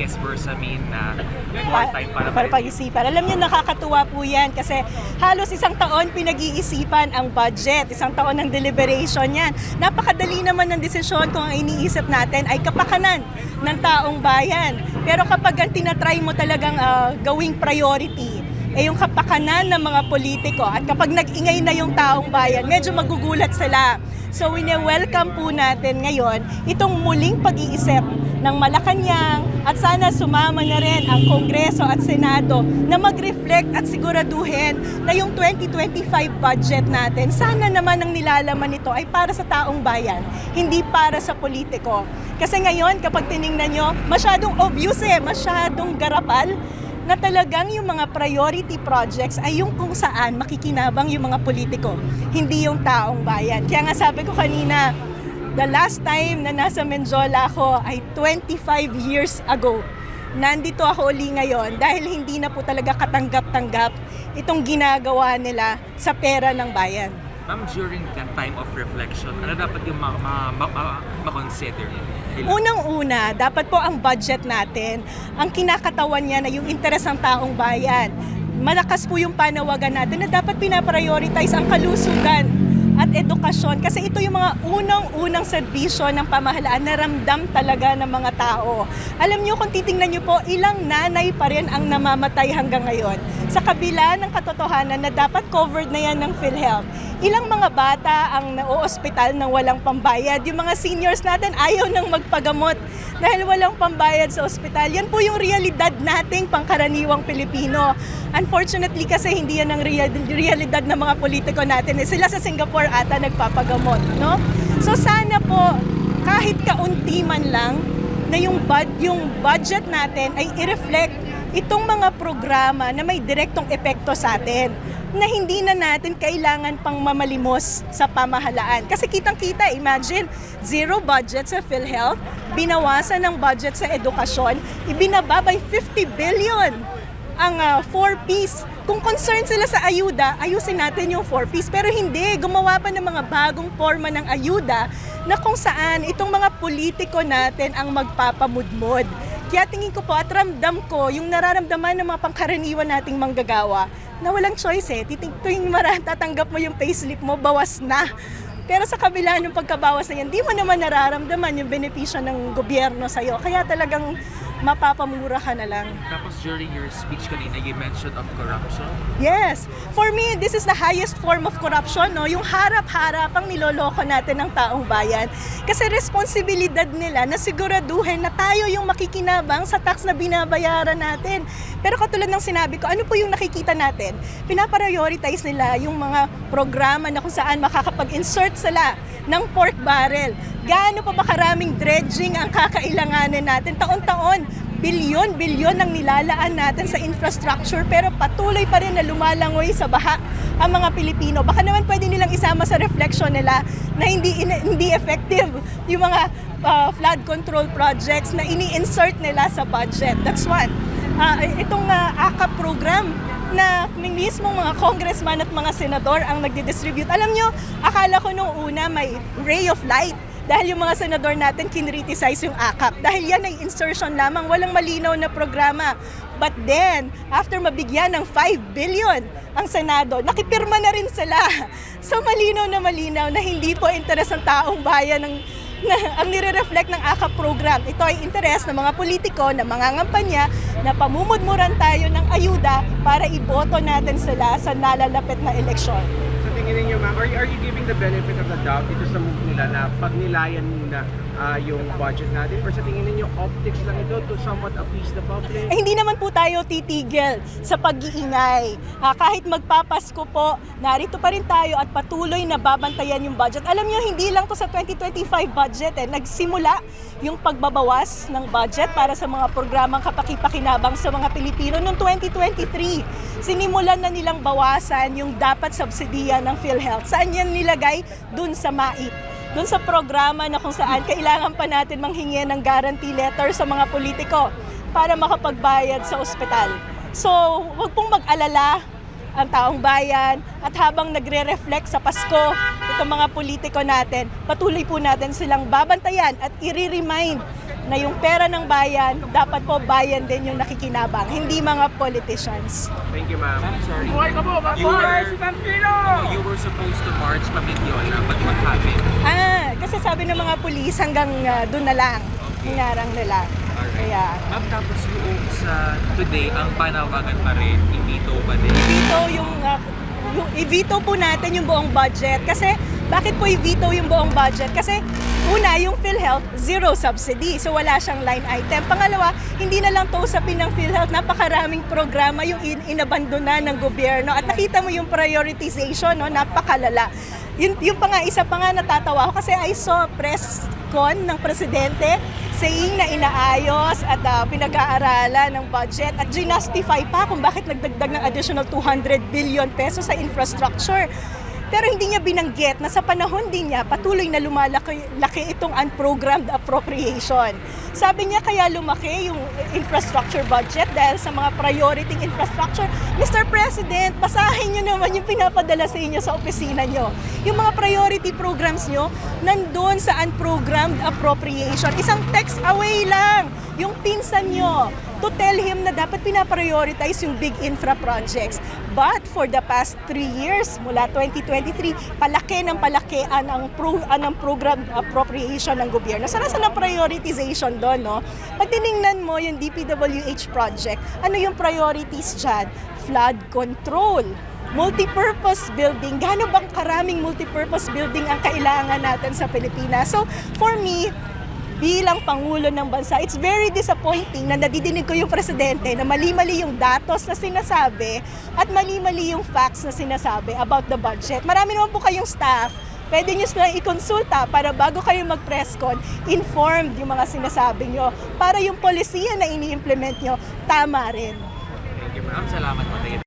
Vice Bersamin na more time para pag-isipan. Alam niyo, nakakatuwa po yan kasi halos isang taon pinag-iisipan ang budget, isang taon ng deliberation yan. Napakadali naman ng desisyon kung ang iniisip natin ay kapakanan ng taong bayan. Pero kapag ang tinatry mo talagang gawing priority, yung kapakanan ng mga politiko at kapag nag-ingay na yung taong bayan, medyo magugulat sila. So wini-welcome po natin ngayon itong muling pag-iisip ng Malacanang at sana sumama na rin ang Kongreso at Senado na mag-reflect at siguraduhin na yung 2025 budget natin, sana naman ang nilalaman nito ay para sa taong bayan, hindi para sa politiko. Kasi ngayon kapag tiningnan nyo, masyadong obvious masyadong garapal na talagang yung mga priority projects ay yung kung saan makikinabang yung mga politiko, hindi yung taong bayan. Kaya nga sabi ko kanina, the last time na nasa Menjola ako ay 25 years ago. Nandito ako uli ngayon dahil hindi na po talaga katanggap-tanggap itong ginagawa nila sa pera ng bayan. Ma'am, during that time of reflection, ano dapat yung ma-consider? Unang-una, dapat po ang budget natin, ang kinakatawan niya na yung interes ng taong bayan. Malakas po yung panawagan natin na dapat pinaprioritize ang kalusugan at edukasyon kasi ito yung mga unang-unang serbisyo ng pamahalaan na ramdam talaga ng mga tao. Alam niyo kung titingnan niyo po, ilang nanay pa rin ang namamatay hanggang ngayon. Sa kabila ng katotohanan na dapat covered na yan ng PhilHealth, ilang mga bata ang nao-ospital nang walang pambayad. Yung mga seniors natin ayaw nang magpagamot dahil walang pambayad sa ospital. Yan po yung realidad nating pangkaraniwang Pilipino. Unfortunately kasi hindi yan ang realidad ng mga politiko natin. Sila sa Singapore ata nagpapagamot, no? So sana po kahit kaunti man lang na yung budget natin ay i-reflect itong mga programa na may direktong epekto sa atin, na hindi na natin kailangan pang mamalimos sa pamahalaan. Kasi kitang-kita, imagine, zero budget sa PhilHealth, binawasan ng budget sa edukasyon, ibinaba by 50 billion ang 4Ps. Kung concerned sila sa ayuda, ayusin natin yung 4Ps. Pero hindi, gumawa pa ng mga bagong forma ng ayuda na kung saan itong mga politiko natin ang magpapamudmod. Kaya tingin ko po at ramdam ko yung nararamdaman ng mga pangkaraniwan nating manggagawa na walang choice tuwing tatanggap mo yung payslip mo, bawas na. Pero sa kabila ng pagkabawas na yan, di mo naman nararamdaman yung benepisyo ng gobyerno sa'yo. Kaya talagang mapapamura ka na lang. Tapos during your speech kanina, you mentioned of corruption. Yes. For me, this is the highest form of corruption, no? Yung harap-harapang niloloko natin ng taong bayan. Kasi responsibilidad nila na siguraduhin na tayo yung makikinabang sa tax na binabayaran natin. Pero katulad ng sinabi ko, ano po yung nakikita natin? Pinaprioritize nila yung mga programa na kung saan makakapag-insert sila ng pork barrel. Gaano pa ba karaming dredging ang kakailanganin natin? Taon-taon, bilyon-bilyon ang nilalaan natin sa infrastructure pero patuloy pa rin na lumalangoy sa baha ang mga Pilipino. Baka naman pwede nilang isama sa reflection nila na hindi effective yung mga flood control projects na ini-insert nila sa budget. That's one. Itong AKAP program na mismong mga congressman at mga senador ang nagdi-distribute. Alam nyo, akala ko nung una may ray of light dahil yung mga senador natin kinriticize yung AKAP. Dahil yan ay insertion lamang, walang malinaw na programa. But then, after mabigyan ng 5 billion ang Senado, nakipirma na rin sila. So malinaw na hindi po interes ng taong bayan ang nire-reflect ng AKAP program. Ito ay interes ng mga politiko na mangangampanya na pamumudmuran tayo ng ayuda para iboto natin sila sa nalalapit na eleksyon. Sa tingin ninyo, ma'am, are you giving the benefit of the doubt dito sa move nila na pagnilayan muna yung budget natin? Or sa tingin ninyo, optics lang ito to somewhat appease the public? Hindi naman po tayo titigil sa pag-iingay. Kahit magpapasko po, narito pa rin tayo at patuloy na babantayan yung budget. Alam nyo, hindi lang to sa 2025 budget. Nagsimula yung pagbabawas ng budget para sa mga programang kapaki-pakinabang sa mga Pilipino noong 2023. Sinimulan na nilang bawasan yung dapat subsidiya ng PhilHealth. Saan yan nilagay? Dun sa MAIP. Doon sa programa na kung saan kailangan pa natin manghingi ng guarantee letter sa mga politiko para makapagbayad sa ospital. So, huwag pong mag-alala ang taong bayan at habang nagre-reflect sa Pasko, itong mga politiko natin, patuloy po natin silang babantayan at i-remind na yung pera ng bayan, dapat po bayan din yung nakikinabang, hindi mga politicians. Thank you, ma'am. I'm sorry. You were supposed to march pa Mendiola, but what happened? Kasi sabi ng mga pulis hanggang doon na lang, hingarang nila. Alright. Kaya, Ma'am, tapos yung sa today, ang panawagan pa rin, i-veto pa din. i-veto po natin yung buong budget. Kasi, bakit po i-veto yung buong budget? Kasi, una, yung PhilHealth, zero subsidy. So, wala siyang line item. Pangalawa, hindi na lang to usapin ng PhilHealth. Napakaraming programa yung inabandona ng gobyerno. At nakita mo yung prioritization, no? Napakalala. Yung pa nga, isa pa nga natatawa ako kasi I saw press con ng presidente saying na inaayos at pinag-aaralan ng budget at ginustify pa kung bakit nagdagdag ng additional 200 billion pesos sa infrastructure. Pero hindi niya binanggit na sa panahon din niya patuloy na lumalaki itong unprogrammed appropriation. Sabi niya kaya lumaki yung infrastructure budget dahil sa mga priority infrastructure. Mr. President, basahin niyo naman yung pinapadala sa inyo sa opisina niyo. Yung mga priority programs niyo nandun sa unprogrammed appropriation. Isang text away lang yung pinsan niyo to tell him na dapat pinaprioritize yung big infra projects. But for the past 3 years, mula 2023, palaki ng palaki ang program appropriation ng gobyerno. Saan ang prioritization doon, no? Pag tinignan mo yung DPWH project, ano yung priorities dyan? Flood control, multipurpose building. Gaano bang karaming multipurpose building ang kailangan natin sa Pilipinas? So, for me, bilang Pangulo ng Bansa, it's very disappointing na nadidinig ko yung Presidente na mali-mali yung datos na sinasabi at mali-mali yung facts na sinasabi about the budget. Marami naman po kayong staff, pwede nyo silang ikonsulta para bago kayo mag-press con, informed yung mga sinasabi nyo para yung polisiya na ini-implement nyo, tama rin. Thank you, ma'am. Salamat po.